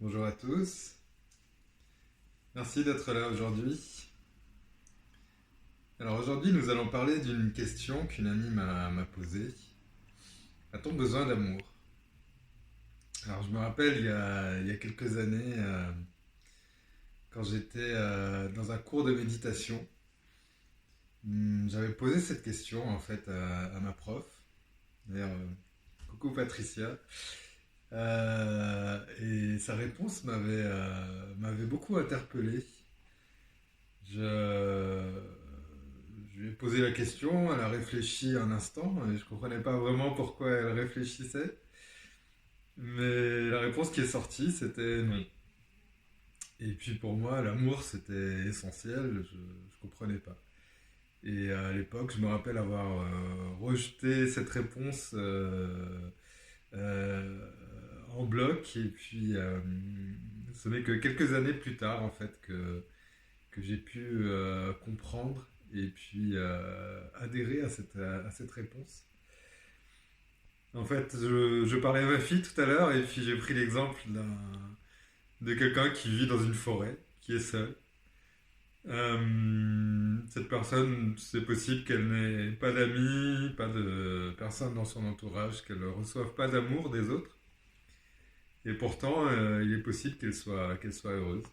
Bonjour à tous, merci d'être là aujourd'hui. Alors aujourd'hui nous allons parler d'une question qu'une amie m'a posée. A-t-on besoin d'amour? Alors je me rappelle il y a quelques années, quand j'étais dans un cours de méditation, j'avais posé cette question en fait à ma prof. D'ailleurs, coucou Patricia. Et sa réponse m'avait beaucoup interpellé. Je, je lui ai posé la question, elle a réfléchi un instant, et je ne comprenais pas vraiment pourquoi elle réfléchissait. Mais la réponse qui est sortie, c'était non. Et puis pour moi, l'amour, c'était essentiel, je ne comprenais pas. Et à l'époque, je me rappelle avoir rejeté cette réponse euh, en bloc. Et puis, ce n'est que quelques années plus tard, en fait, que j'ai pu comprendre et puis adhérer à cette réponse. En fait, je parlais à ma fille tout à l'heure et puis j'ai pris l'exemple de quelqu'un qui vit dans une forêt, qui est seul. Cette personne, c'est possible qu'elle n'ait pas d'amis, pas de personnes dans son entourage, qu'elle ne reçoive pas d'amour des autres. Et pourtant, il est possible qu'elle soit heureuse.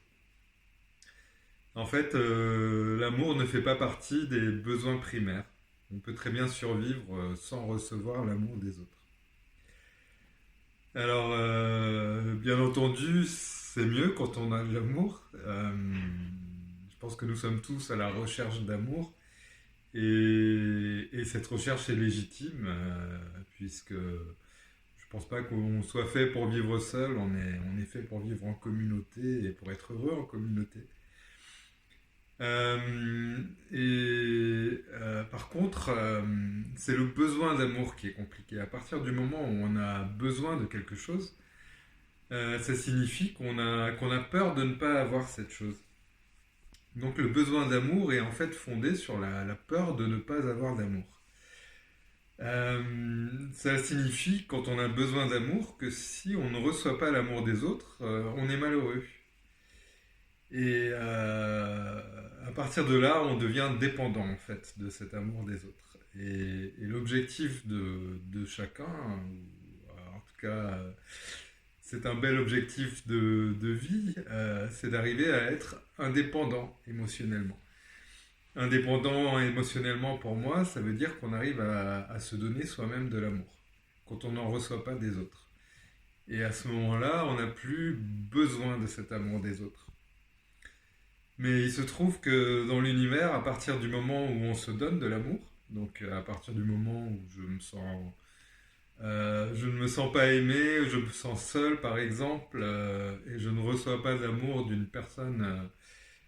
En fait, l'amour ne fait pas partie des besoins primaires. On peut très bien survivre sans recevoir l'amour des autres. Alors, bien entendu, c'est mieux quand on a de l'amour. Je pense que nous sommes tous à la recherche d'amour. Et cette recherche est légitime, puisque je pense pas qu'on soit fait pour vivre seul. On est fait pour vivre en communauté et pour être heureux en communauté. Par contre, c'est le besoin d'amour qui est compliqué. À partir du moment où on a besoin de quelque chose, ça signifie qu'on a peur de ne pas avoir cette chose. Donc le besoin d'amour est en fait fondé sur la peur de ne pas avoir d'amour. Ça signifie, quand on a besoin d'amour, que si on ne reçoit pas l'amour des autres, on est malheureux. Et à partir de là, on devient dépendant en fait de cet amour des autres. Et l'objectif de chacun, ou en tout cas, c'est un bel objectif de vie, c'est d'arriver à être indépendant émotionnellement. Indépendant émotionnellement pour moi, ça veut dire qu'on arrive à se donner soi-même de l'amour, quand on n'en reçoit pas des autres. Et à ce moment-là, on n'a plus besoin de cet amour des autres. Mais il se trouve que dans l'univers, à partir du moment où on se donne de l'amour, donc à partir du moment où je ne me sens pas aimé, je me sens seul par exemple, et je ne reçois pas d'amour d'une personne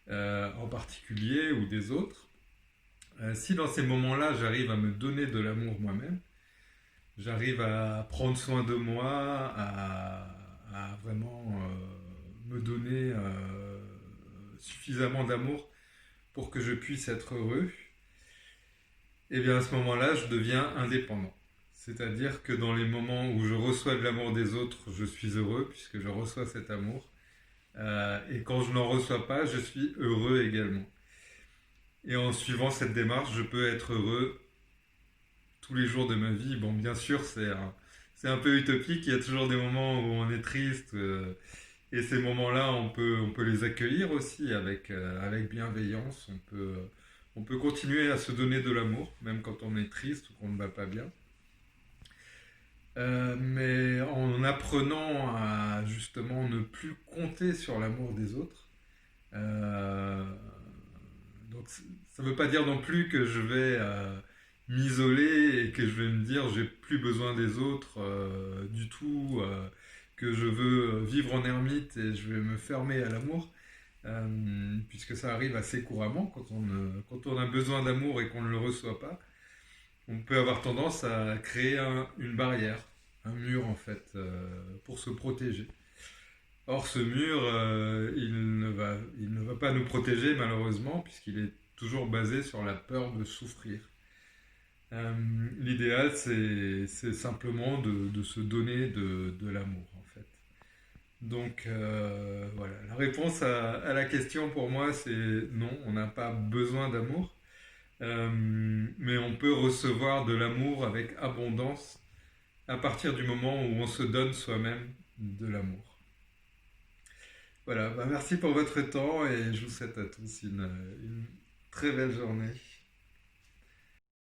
en particulier ou des autres, si dans ces moments-là j'arrive à me donner de l'amour moi-même, j'arrive à prendre soin de moi, à vraiment me donner suffisamment d'amour pour que je puisse être heureux, et bien à ce moment-là, je deviens indépendant. C'est-à-dire que dans les moments où je reçois de l'amour des autres, je suis heureux puisque je reçois cet amour. Et quand je n'en reçois pas, je suis heureux également. Et en suivant cette démarche, je peux être heureux tous les jours de ma vie. Bon, bien sûr, c'est un peu utopique. Il y a toujours des moments où on est triste. Et ces moments-là, on peut les accueillir aussi avec bienveillance. On peut continuer à se donner de l'amour, même quand on est triste ou qu'on ne va pas bien. Mais en apprenant à justement ne plus compter sur l'amour des autres. Euh, donc ça ne veut pas dire non plus que je vais m'isoler et que je vais me dire j'ai plus besoin des autres du tout, que je veux vivre en ermite et je vais me fermer à l'amour. Puisque ça arrive assez couramment quand on a besoin d'amour et qu'on ne le reçoit pas, on peut avoir tendance à créer une barrière, un mur en fait, pour se protéger. Or ce mur, il ne va pas nous protéger malheureusement, puisqu'il est toujours basé sur la peur de souffrir. Euh, L'idéal, c'est simplement de se donner de l'amour en fait. Donc voilà, la réponse à la question pour moi, c'est non, on n'a pas besoin d'amour. Mais on peut recevoir de l'amour avec abondance à partir du moment où on se donne soi-même de l'amour. Voilà, bah merci pour votre temps et je vous souhaite à tous une très belle journée.